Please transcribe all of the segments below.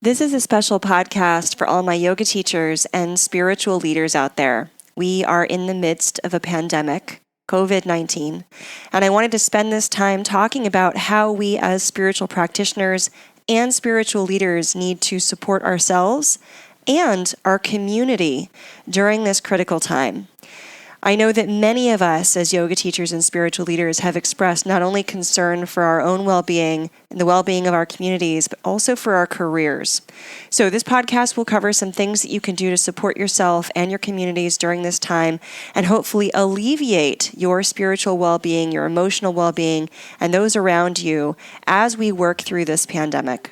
This is a special podcast for all my yoga teachers and spiritual leaders out there. We are in the midst of a pandemic, COVID-19, and I wanted to spend this time talking about how we as spiritual practitioners and spiritual leaders need to support ourselves and our community during this critical time. I know that many of us as yoga teachers and spiritual leaders have expressed not only concern for our own well-being and the well-being of our communities, but also for our careers. So this podcast will cover some things that you can do to support yourself and your communities during this time and hopefully alleviate your spiritual well-being, your emotional well-being, and those around you as we work through this pandemic.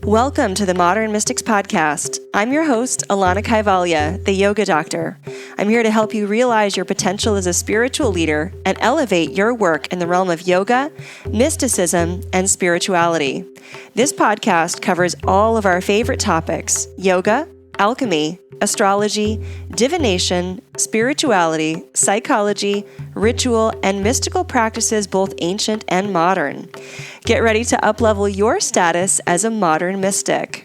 Welcome to the Modern Mystics Podcast. I'm your host, Alanna, the Yoga Doctor. I'm here to help you realize your potential as a spiritual leader and elevate your work in the realm of yoga, mysticism, and spirituality. This podcast covers all of our favorite topics: yoga, alchemy, astrology, divination, spirituality, psychology, ritual, and mystical practices, both ancient and modern. Get ready to uplevel your status as a modern mystic.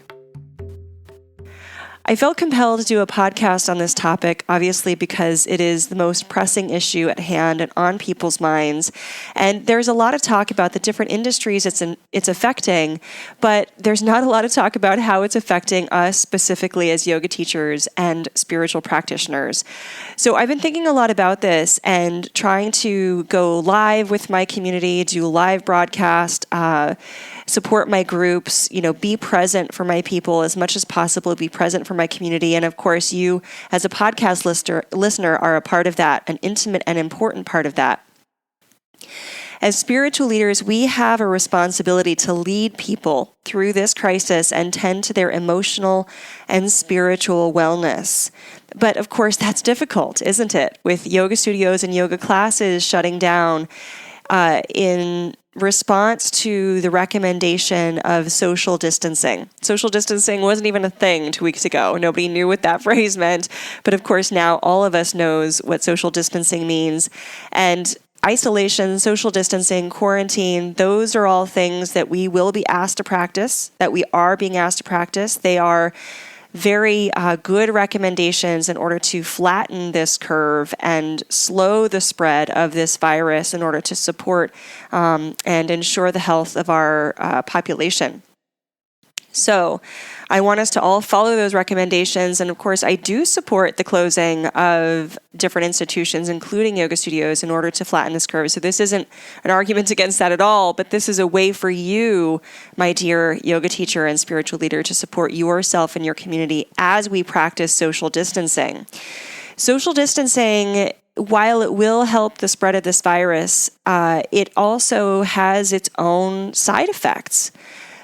I felt compelled to do a podcast on this topic, obviously, because it is the most pressing issue at hand and on people's minds. And there's a lot of talk about the different industries it's affecting, but there's not a lot of talk about how it's affecting us specifically as yoga teachers and spiritual practitioners. So I've been thinking a lot about this and trying to go live with my community, do live broadcast, support my groups, be present for my people as much as possible, be present for my community. And of course, you as a podcast listener are a part of that, an intimate and important part of that. As spiritual leaders, we have a responsibility to lead people through this crisis and tend to their emotional and spiritual wellness. But of course, that's difficult, isn't it? With yoga studios and yoga classes shutting down in response to the recommendation of social distancing. Social distancing wasn't even a thing 2 weeks ago. Nobody knew what that phrase meant. But of course, now all of us knows what social distancing means. And isolation, social distancing, quarantine, those are all things that we will be asked to practice, that we are being asked to practice. They are very good recommendations in order to flatten this curve and slow the spread of this virus in order to support and ensure the health of our population. So I want us to all follow those recommendations. And of course, I do support the closing of different institutions, including yoga studios, in order to flatten this curve. So this isn't an argument against that at all, but this is a way for you, my dear yoga teacher and spiritual leader, to support yourself and your community as we practice social distancing. Social distancing, while it will help the spread of this virus, it also has its own side effects.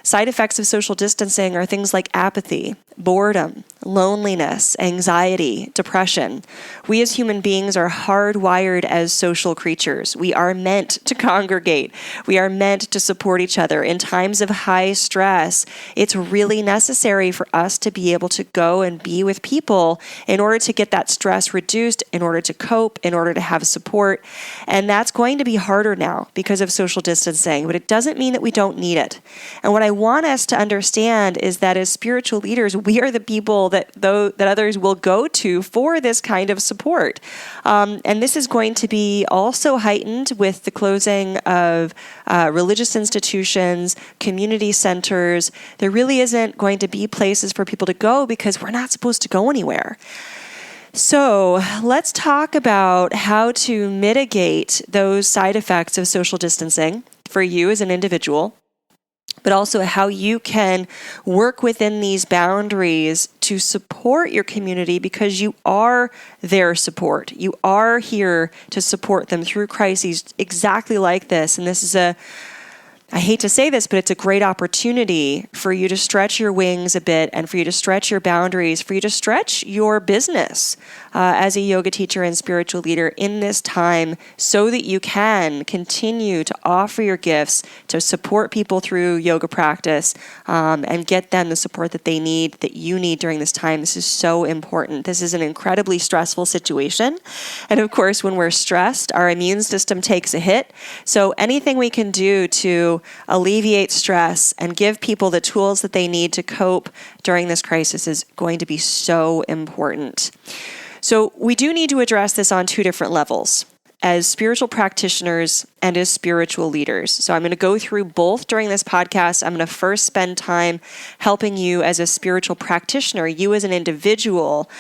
Side effects of social distancing are things like apathy, boredom, loneliness, anxiety, depression. We as human beings are hardwired as social creatures. We are meant to congregate. We are meant to support each other. In times of high stress, it's really necessary for us to be able to go and be with people in order to get that stress reduced, in order to cope, in order to have support. And that's going to be harder now because of social distancing, but it doesn't mean that we don't need it. And what I want us to understand is that as spiritual leaders, we are the people that others will go to for this kind of support. And this is going to be also heightened with the closing of religious institutions, community centers. There really isn't going to be places for people to go because we're not supposed to go anywhere. So let's talk about how to mitigate those side effects of social distancing for you as an individual, but also how you can work within these boundaries to support your community because you are their support. You are here to support them through crises exactly like this. And this is I hate to say this, but it's a great opportunity for you to stretch your wings a bit and for you to stretch your boundaries, for you to stretch your business as a yoga teacher and spiritual leader in this time so that you can continue to offer your gifts to support people through yoga practice and get them the support that they need, that you need during this time. This is so important. This is an incredibly stressful situation. And of course, when we're stressed, our immune system takes a hit. So anything we can do to to alleviate stress and give people the tools that they need to cope during this crisis is going to be so important. So we do need to address this on two different levels, as spiritual practitioners and as spiritual leaders. So I'm going to go through both during this podcast. I'm going to first spend time helping you as a spiritual practitioner, you as an individual,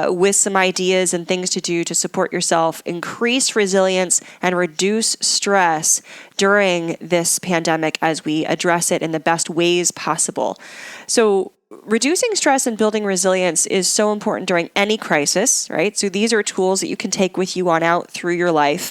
with some ideas and things to do to support yourself, increase resilience, and reduce stress during this pandemic as we address it in the best ways possible. So reducing stress and building resilience is so important during any crisis, right? So these are tools that you can take with you on out through your life.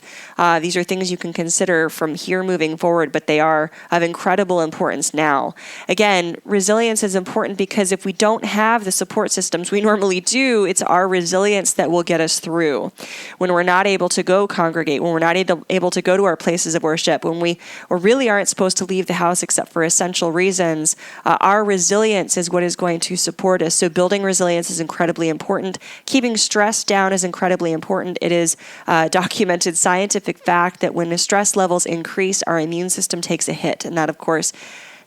These are things you can consider from here moving forward, but they are of incredible importance now. Again, resilience is important because if we don't have the support systems we normally do, it's our resilience that will get us through. When we're not able to go congregate, when we're not able to go to our places of worship, when we really aren't supposed to leave the house except for essential reasons, our resilience is what is going to support us. So building resilience is incredibly important. Keeping stress down is incredibly important. It is documented scientific fact that when the stress levels increase, our immune system takes a hit. And that, of course,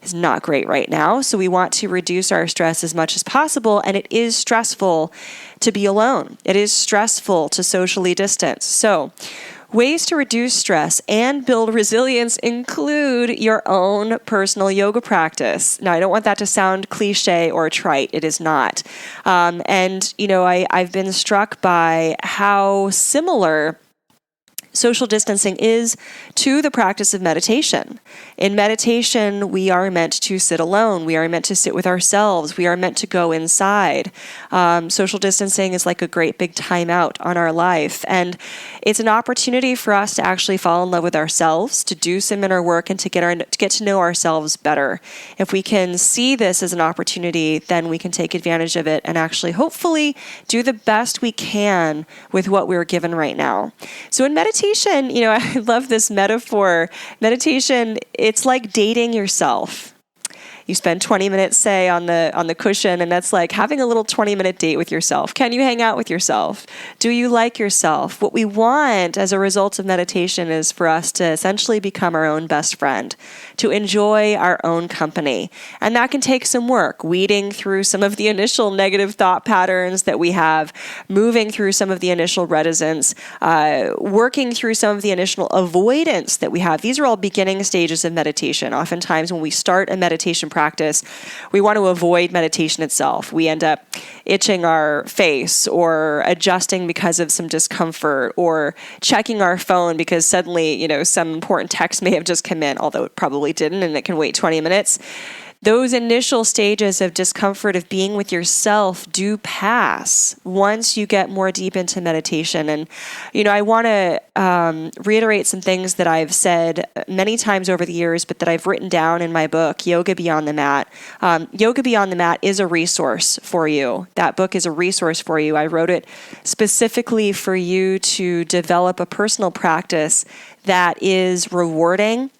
is not great right now. So we want to reduce our stress as much as possible. And it is stressful to be alone. It is stressful to socially distance. So ways to reduce stress and build resilience include your own personal yoga practice. Now, I don't want that to sound cliche or trite. It is not. I've been struck by how similar social distancing is to the practice of meditation. In meditation, we are meant to sit alone. We are meant to sit with ourselves. We are meant to go inside. Social distancing is like a great big timeout on our life. And it's an opportunity for us to actually fall in love with ourselves, to do some inner work, and to get to know ourselves better. If we can see this as an opportunity, then we can take advantage of it and actually hopefully do the best we can with what we're given right now. So in meditation, I love this metaphor. Meditation, it's like dating yourself. You spend 20 minutes, say, on the cushion, and that's like having a little 20-minute date with yourself. Can you hang out with yourself? Do you like yourself? What we want as a result of meditation is for us to essentially become our own best friend, to enjoy our own company. And that can take some work, weeding through some of the initial negative thought patterns that we have, moving through some of the initial reticence, working through some of the initial avoidance that we have. These are all beginning stages of meditation. Oftentimes when we start a meditation practice, we want to avoid meditation itself. We end up itching our face or adjusting because of some discomfort or checking our phone because suddenly, some important text may have just come in, although it probably didn't, and it can wait 20 minutes. Those initial stages of discomfort of being with yourself do pass once you get more deep into meditation. And, I want to reiterate some things that I've said many times over the years, but that I've written down in my book, Yoga Beyond the Mat. Yoga Beyond the Mat is a resource for you. That book is a resource for you. I wrote it specifically for you to develop a personal practice that is rewarding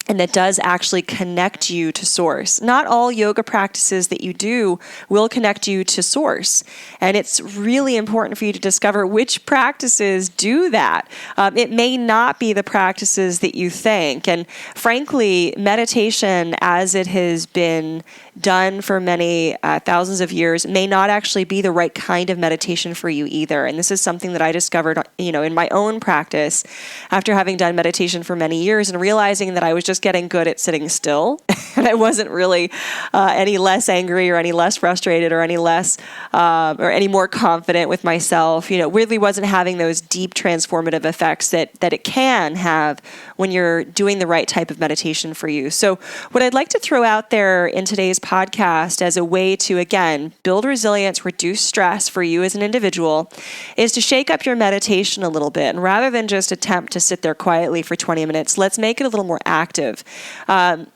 and that does actually connect you to source. Not all yoga practices that you do will connect you to source. And it's really important for you to discover which practices do that. It may not be the practices that you think. And frankly, meditation, as it has been done for many thousands of years, may not actually be the right kind of meditation for you either. And this is something that I discovered, in my own practice after having done meditation for many years and realizing that I was just getting good at sitting still. And I wasn't really any less angry or any less frustrated or any less or any more confident with myself. Really wasn't having those deep transformative effects that it can have when you're doing the right type of meditation for you. So what I'd like to throw out there in today's podcast as a way to, again, build resilience, reduce stress for you as an individual is to shake up your meditation a little bit. And rather than just attempt to sit there quietly for 20 minutes, let's make it a little more active.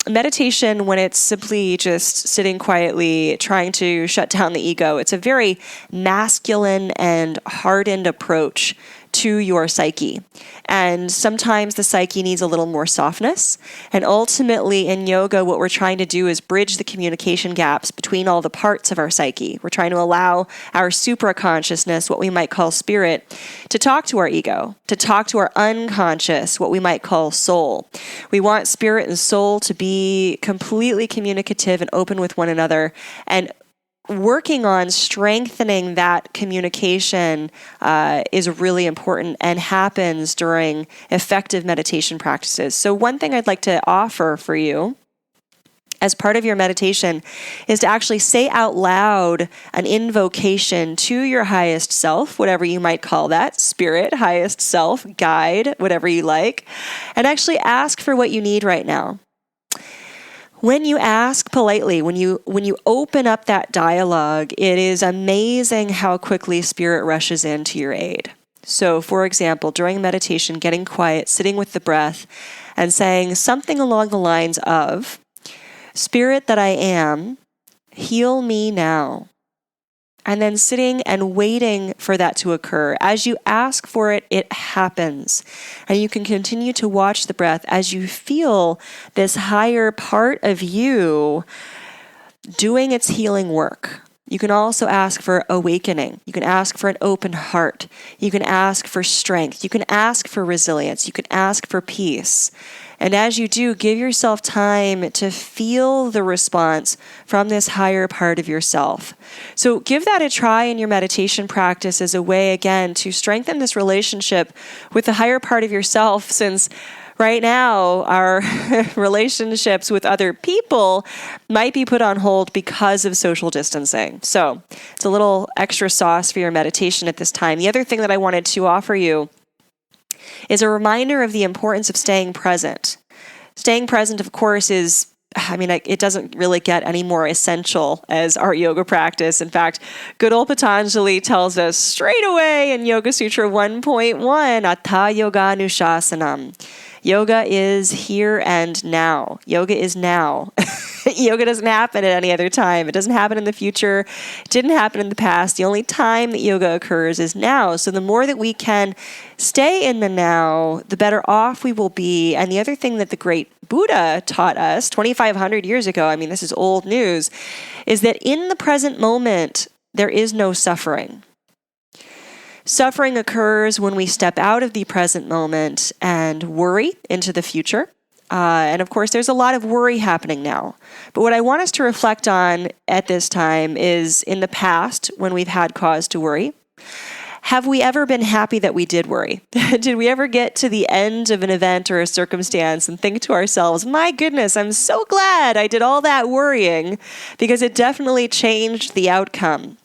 Meditation, when it's simply just sitting quietly, trying to shut down the ego, it's a very masculine and hardened approach to your psyche. And sometimes the psyche needs a little more softness. And ultimately in yoga, what we're trying to do is bridge the communication gaps between all the parts of our psyche. We're trying to allow our supraconsciousness, what we might call spirit, to talk to our ego, to talk to our unconscious, what we might call soul. We want spirit and soul to be completely communicative and open with one another, and working on strengthening that communication is really important and happens during effective meditation practices. So one thing I'd like to offer for you as part of your meditation is to actually say out loud an invocation to your highest self, whatever you might call that, spirit, highest self, guide, whatever you like, and actually ask for what you need right now. When you ask politely, when you open up that dialogue, it is amazing how quickly spirit rushes in to your aid. So, for example, during meditation, getting quiet, sitting with the breath, and saying something along the lines of, "Spirit that I am, heal me now." And then sitting and waiting for that to occur. As you ask for it, it happens. And you can continue to watch the breath as you feel this higher part of you doing its healing work. You can also ask for awakening. You can ask for an open heart. You can ask for strength. You can ask for resilience. You can ask for peace. And as you do, give yourself time to feel the response from this higher part of yourself. So give that a try in your meditation practice as a way, again, to strengthen this relationship with the higher part of yourself, since right now our relationships with other people might be put on hold because of social distancing. So it's a little extra sauce for your meditation at this time. The other thing that I wanted to offer you is a reminder of the importance of staying present. Staying present, of course, it doesn't really get any more essential as our yoga practice. In fact, good old Patanjali tells us straight away in Yoga Sutra 1.1, Atha Yoga Nushasanam. Yoga is here and now. Yoga is now. Yoga doesn't happen at any other time. It doesn't happen in the future. It didn't happen in the past. The only time that yoga occurs is now. So the more that we can stay in the now, the better off we will be. And the other thing that the great Buddha taught us 2,500 years ago, this is old news, is that in the present moment, there is no suffering. Suffering occurs when we step out of the present moment and worry into the future. And of course, there's a lot of worry happening now. But what I want us to reflect on at this time is in the past, when we've had cause to worry, have we ever been happy that we did worry? Did we ever get to the end of an event or a circumstance and think to ourselves, my goodness, I'm so glad I did all that worrying because it definitely changed the outcome?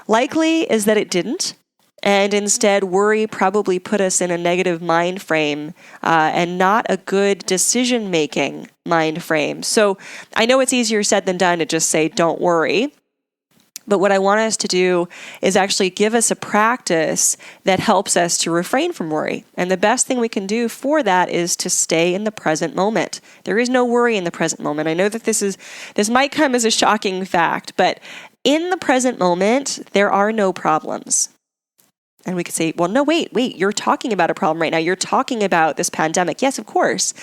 Likely is that it didn't. And instead, worry probably put us in a negative mind frame and not a good decision-making mind frame. So I know it's easier said than done to just say, don't worry. But what I want us to do is actually give us a practice that helps us to refrain from worry. And the best thing we can do for that is to stay in the present moment. There is no worry in the present moment. I know that this might come as a shocking fact, but in the present moment, there are no problems. And we could say, well, no, wait, you're talking about a problem right now. You're talking about this pandemic. Yes, of course.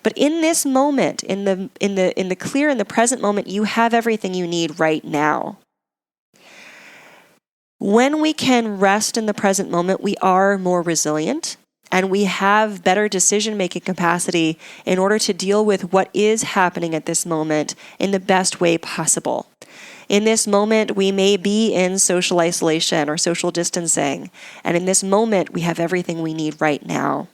But in this moment, in the clear, in the present moment, you have everything you need right now. When we can rest in the present moment, we are more resilient and we have better decision-making capacity in order to deal with what is happening at this moment in the best way possible. In this moment, we may be in social isolation or social distancing. And in this moment, we have everything we need right now.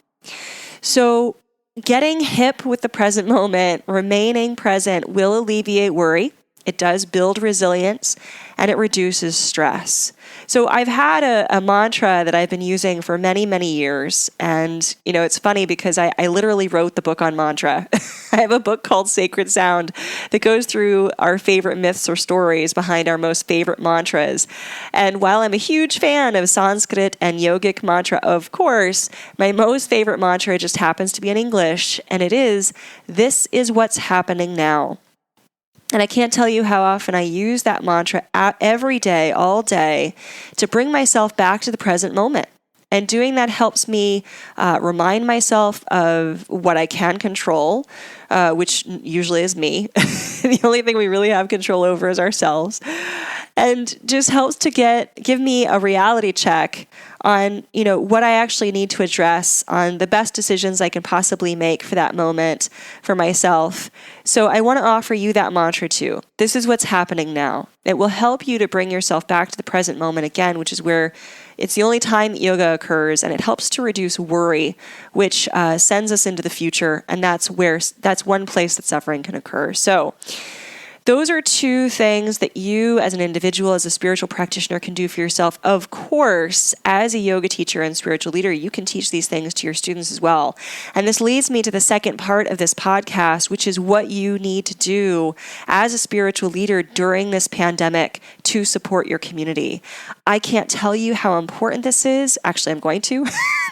So getting hip with the present moment, remaining present will alleviate worry. It does build resilience and it reduces stress. So I've had a mantra that I've been using for many, many years. And, it's funny because I literally wrote the book on mantra. I have a book called Sacred Sound that goes through our favorite myths or stories behind our most favorite mantras. And while I'm a huge fan of Sanskrit and yogic mantra, of course, my most favorite mantra just happens to be in English. And it is, this is what's happening now. And I can't tell you how often I use that mantra every day, all day, to bring myself back to the present moment. And doing that helps me remind myself of what I can control, which usually is me. The only thing we really have control over is ourselves. And just helps to give me a reality check on, what I actually need to address, on the best decisions I can possibly make for that moment for myself. So I want to offer you that mantra too. This is what's happening now. It will help you to bring yourself back to the present moment again, which is where it's the only time that yoga occurs, and it helps to reduce worry, which sends us into the future. And that's one place that suffering can occur. So those are two things that you as an individual, as a spiritual practitioner, can do for yourself. Of course, as a yoga teacher and spiritual leader, you can teach these things to your students as well. And this leads me to the second part of this podcast, which is what you need to do as a spiritual leader during this pandemic to support your community. I can't tell you how important this is. Actually, I'm going to.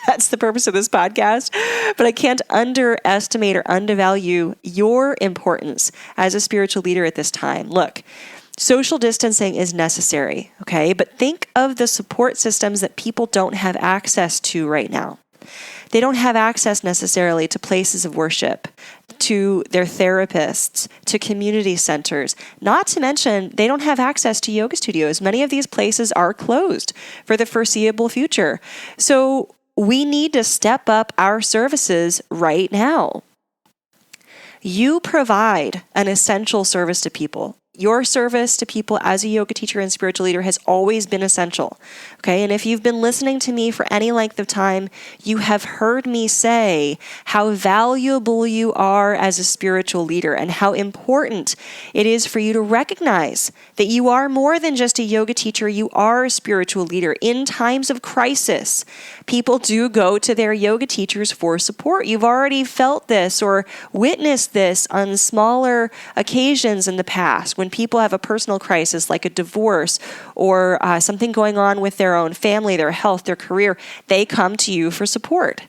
That's the purpose of this podcast. But I can't underestimate or undervalue your importance as a spiritual leader at this time. Look, social distancing is necessary, okay? But think of the support systems that people don't have access to right now. They don't have access necessarily to places of worship, to their therapists, to community centers. Not to mention, they don't have access to yoga studios. Many of these places are closed for the foreseeable future. So we need to step up our services right now. You provide an essential service to people. Your service to people as a yoga teacher and spiritual leader has always been essential. Okay. And if you've been listening to me for any length of time, you have heard me say how valuable you are as a spiritual leader and how important it is for you to recognize that you are more than just a yoga teacher. You are a spiritual leader. In times of crisis, people do go to their yoga teachers for support. You've already felt this or witnessed this on smaller occasions in the past when people have a personal crisis like a divorce or something going on with their own family, their health, their career. They come to you for support.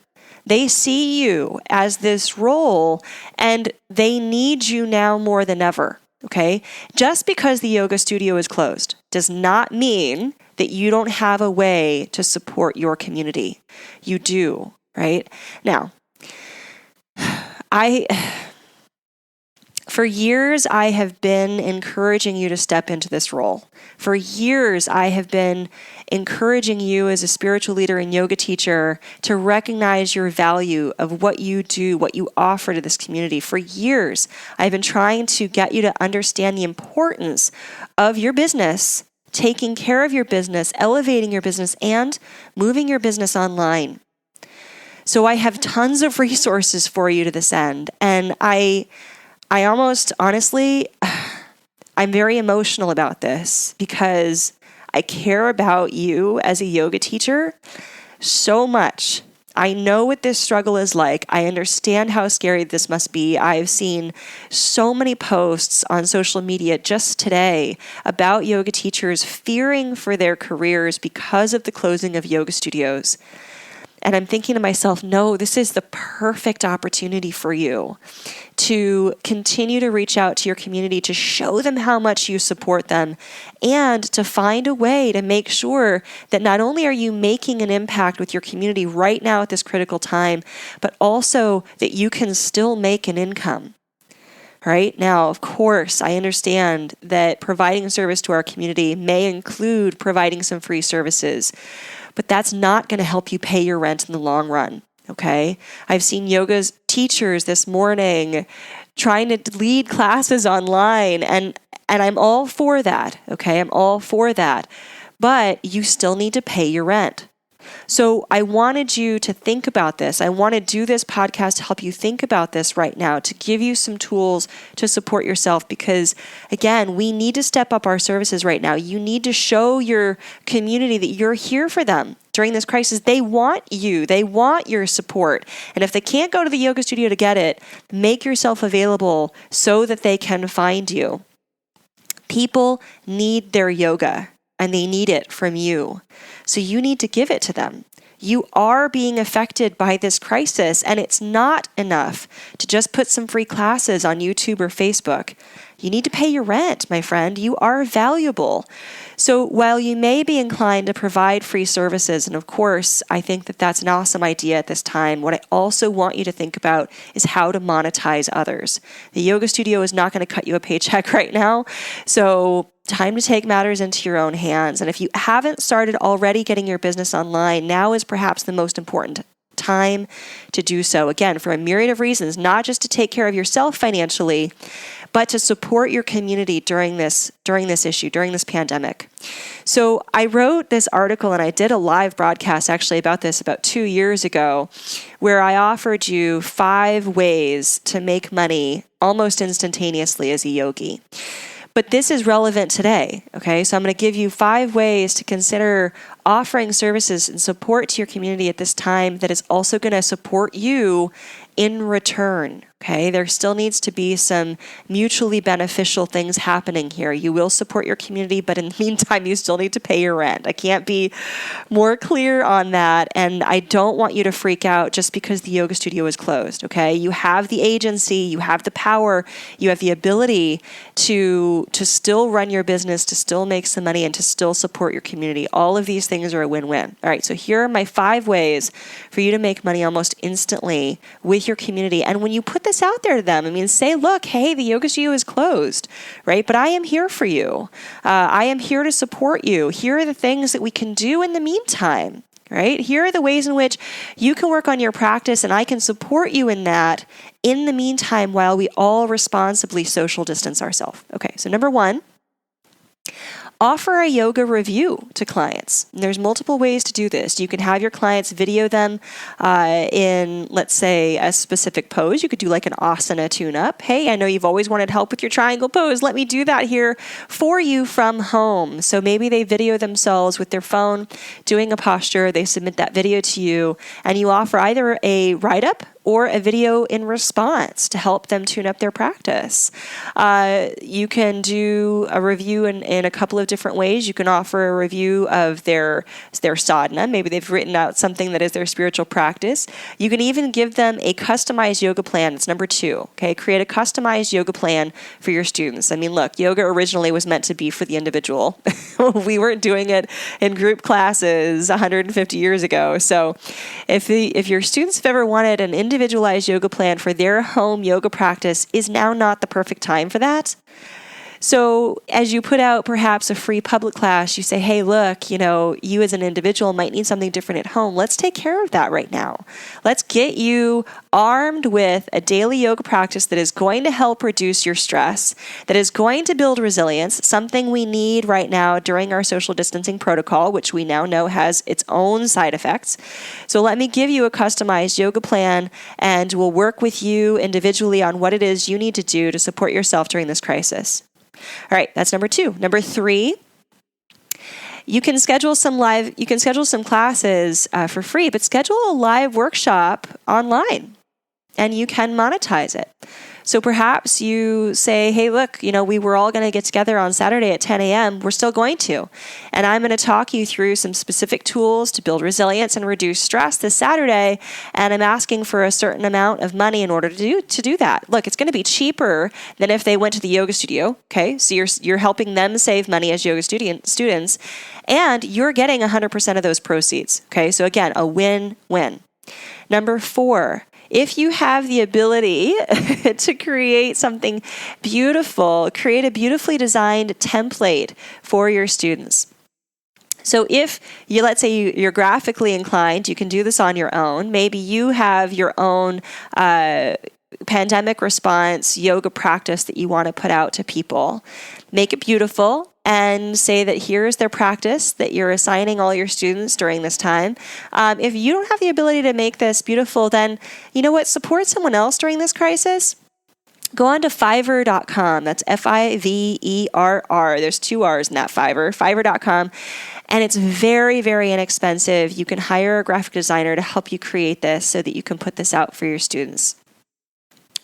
They see you as this role and they need you now more than ever. Okay? Just because the yoga studio is closed does not mean that you don't have a way to support your community. You do, right? Now, for years, I have been encouraging you to step into this role. For years, I have been encouraging you as a spiritual leader and yoga teacher to recognize your value of what you do, what you offer to this community. For years, I've been trying to get you to understand the importance of your business, taking care of your business, elevating your business, and moving your business online. So I have tons of resources for you to this end. And I almost, honestly, I'm very emotional about this because I care about you as a yoga teacher so much. I know what this struggle is like. I understand how scary this must be. I've seen so many posts on social media just today about yoga teachers fearing for their careers because of the closing of yoga studios. And I'm thinking to myself, no, this is the perfect opportunity for you to continue to reach out to your community, to show them how much you support them, and to find a way to make sure that not only are you making an impact with your community right now at this critical time, but also that you can still make an income. Right now, of course, I understand that providing service to our community may include providing some free services, but that's not going to help you pay your rent in the long run, okay? I've seen yoga teachers this morning trying to lead classes online, and I'm all for that, okay? I'm all for that, but you still need to pay your rent. So I wanted you to think about this. I want to do this podcast to help you think about this right now, to give you some tools to support yourself because, again, we need to step up our services right now. You need to show your community that you're here for them during this crisis. They want you. They want your support. And if they can't go to the yoga studio to get it, make yourself available so that they can find you. People need their yoga. And they need it from you. So you need to give it to them. You are being affected by this crisis, and it's not enough to just put some free classes on YouTube or Facebook. You need to pay your rent, my friend. You are valuable. So while you may be inclined to provide free services, and of course, I think that that's an awesome idea at this time, what I also want you to think about is how to monetize others. The yoga studio is not going to cut you a paycheck right now. So time to take matters into your own hands. And if you haven't started already getting your business online, now is perhaps the most important time to do so. Again, for a myriad of reasons, not just to take care of yourself financially, but to support your community during this issue, during this pandemic. So I wrote this article and I did a live broadcast actually about this about 2 years ago, where I offered you 5 ways to make money almost instantaneously as a yogi. But this is relevant today, okay? So I'm going to give you 5 ways to consider offering services and support to your community at this time that is also going to support you in return, okay? There still needs to be some mutually beneficial things happening here. You will support your community, but in the meantime, you still need to pay your rent. I can't be more clear on that, and I don't want you to freak out just because the yoga studio is closed, okay? You have the agency, you have the power, you have the ability to still run your business, to still make some money, and to still support your community. All of these things are a win-win. All right, so here are my 5 ways for you to make money almost instantly with your community. And when you put this out there to them, I mean, say, look, hey, the yoga studio is closed, right? But I am here for you. I am here to support you. Here are the things that we can do in the meantime, right? Here are the ways in which you can work on your practice and I can support you in that in the meantime while we all responsibly social distance ourselves. Okay, so number 1, offer a yoga review to clients. And there's multiple ways to do this. You can have your clients video them in, let's say, a specific pose. You could do like an asana tune-up. Hey, I know you've always wanted help with your triangle pose. Let me do that here for you from home. So maybe they video themselves with their phone doing a posture. They submit that video to you, and you offer either a write-up or a video in response to help them tune up their practice. You can do a review in a couple of different ways. You can offer a review of their sadhana. Maybe they've written out something that is their spiritual practice. You can even give them a customized yoga plan. It's number 2. Okay, create a customized yoga plan for your students. I mean, look, yoga originally was meant to be for the individual. We weren't doing it in group classes 150 years ago. So if your students have ever wanted an individualized yoga plan for their home yoga practice, is now not the perfect time for that. So as you put out perhaps a free public class, you say, hey, look, you as an individual might need something different at home. Let's take care of that right now. Let's get you armed with a daily yoga practice that is going to help reduce your stress, that is going to build resilience, something we need right now during our social distancing protocol, which we now know has its own side effects. So let me give you a customized yoga plan, and we'll work with you individually on what it is you need to do to support yourself during this crisis. All right, that's number 2. Number 3, you can schedule some classes for free, but schedule a live workshop online and you can monetize it. So perhaps you say, hey, look, we were all going to get together on Saturday at 10 a.m. We're still going to. And I'm going to talk you through some specific tools to build resilience and reduce stress this Saturday. And I'm asking for a certain amount of money in order to do that. Look, it's going to be cheaper than if they went to the yoga studio. Okay, so you're helping them save money as yoga students, and you're getting 100% of those proceeds. Okay, so again, a win-win. Number 4, if you have the ability to create something beautiful, create a beautifully designed template for your students. So if let's say you're graphically inclined, you can do this on your own. Maybe you have your own pandemic response yoga practice that you want to put out to people. Make it beautiful and say that here's their practice that you're assigning all your students during this time. If you don't have the ability to make this beautiful, then you know what? Support someone else during this crisis. Go on to Fiverr.com. That's Fiverr. There's 2 R's in that Fiverr. Fiverr.com. And it's very, very inexpensive. You can hire a graphic designer to help you create this so that you can put this out for your students.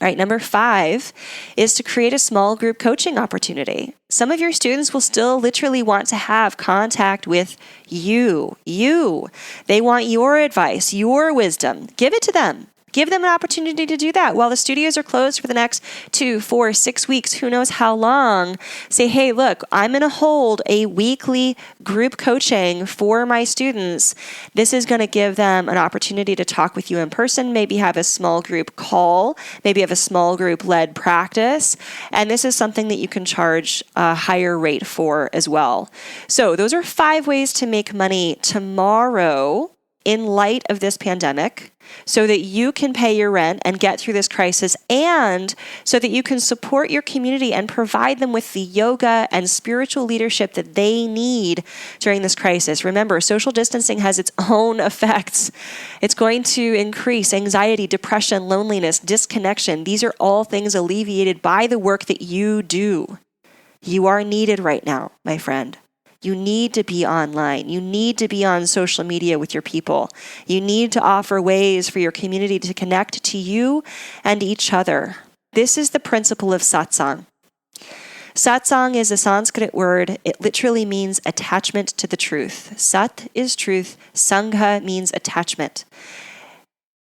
All right, number 5 is to create a small group coaching opportunity. Some of your students will still literally want to have contact with you. They want your advice, your wisdom. Give it to them. Give them an opportunity to do that. While the studios are closed for the next 2, 4, 6 weeks, who knows how long, say, hey, look, I'm going to hold a weekly group coaching for my students. This is going to give them an opportunity to talk with you in person, maybe have a small group call, maybe have a small group led practice. And this is something that you can charge a higher rate for as well. So those are 5 ways to make money tomorrow in light of this pandemic, so that you can pay your rent and get through this crisis, and so that you can support your community and provide them with the yoga and spiritual leadership that they need during this crisis. Remember, social distancing has its own effects. It's going to increase anxiety, depression, loneliness, disconnection. These are all things alleviated by the work that you do. You are needed right now, my friend. You need to be online. You need to be on social media with your people. You need to offer ways for your community to connect to you and each other. This is the principle of satsang. Satsang is a Sanskrit word. It literally means attachment to the truth. Sat is truth. Sangha means attachment.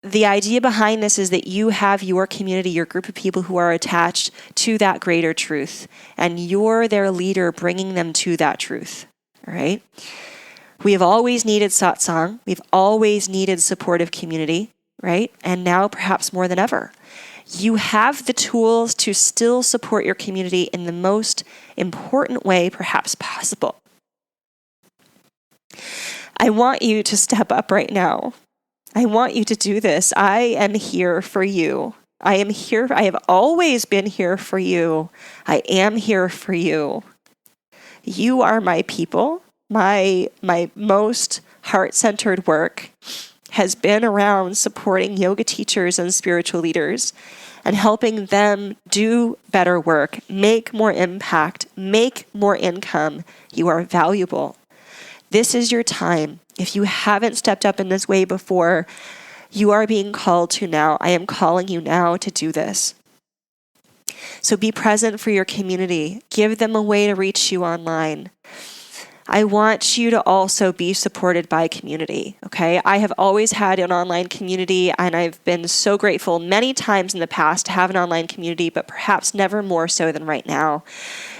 The idea behind this is that you have your community, your group of people who are attached to that greater truth, and you're their leader bringing them to that truth, all right? We have always needed satsang. We've always needed supportive community, right? And now perhaps more than ever. You have the tools to still support your community in the most important way perhaps possible. I want you to step up right now. I want you to do this. I am here for you. I am here. I have always been here for you. I am here for you. You are my people. My most heart-centered work has been around supporting yoga teachers and spiritual leaders and helping them do better work, make more impact, make more income. You are valuable. This is your time. If you haven't stepped up in this way before, you are being called to now. I am calling you now to do this. So be present for your community. Give them a way to reach you online. I want you to also be supported by community, okay? I have always had an online community, and I've been so grateful many times in the past to have an online community, but perhaps never more so than right now.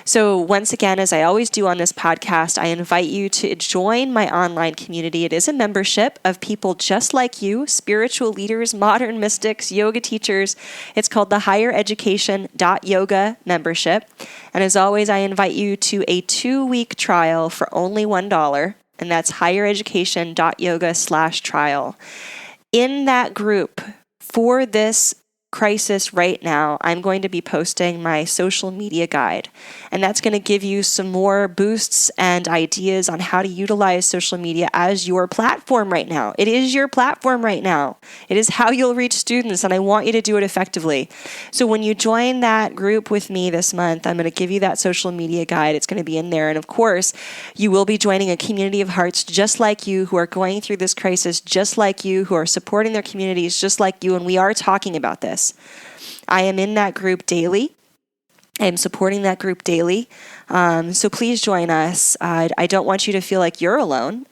So once again, as I always do on this podcast, I invite you to join my online community. It is a membership of people just like you, spiritual leaders, modern mystics, yoga teachers. It's called the Higher Education.Yoga membership. And as always, I invite you to a 2-week trial for only $1. And that's highereducation.yoga/trial. In that group, for this crisis right now, I'm going to be posting my social media guide, and that's going to give you some more boosts and ideas on how to utilize social media as your platform right now. It is your platform right now. It is how you'll reach students, and I want you to do it effectively. So when you join that group with me this month, I'm going to give you that social media guide. It's going to be in there, and of course, you will be joining a community of hearts just like you, who are going through this crisis just like you, who are supporting their communities just like you, and we are talking about this. I am in that group daily. I am supporting that group daily. So please join us. I don't want you to feel like you're alone.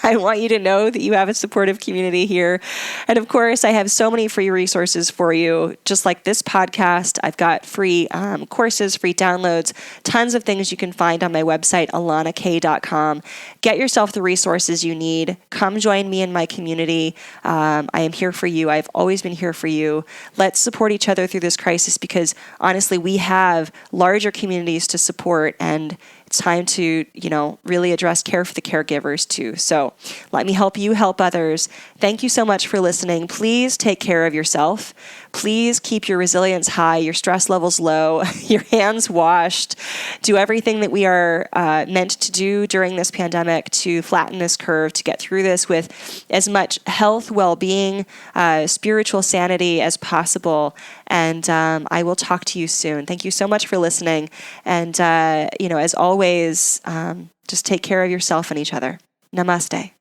I want you to know that you have a supportive community here. And of course, I have so many free resources for you. Just like this podcast, I've got free courses, free downloads, tons of things you can find on my website, alannak.com. Get yourself the resources you need. Come join me in my community. I am here for you. I've always been here for you. Let's support each other through this crisis, because honestly, we have larger communities to support, and it's time to, really address care for the caregivers too. So let me help you help others. Thank you so much for listening. Please take care of yourself. Please keep your resilience high, your stress levels low, your hands washed. Do everything that we are meant to do during this pandemic to flatten this curve, to get through this with as much health, well-being, spiritual sanity as possible. And I will talk to you soon. Thank you so much for listening. And, as always, just take care of yourself and each other. Namaste.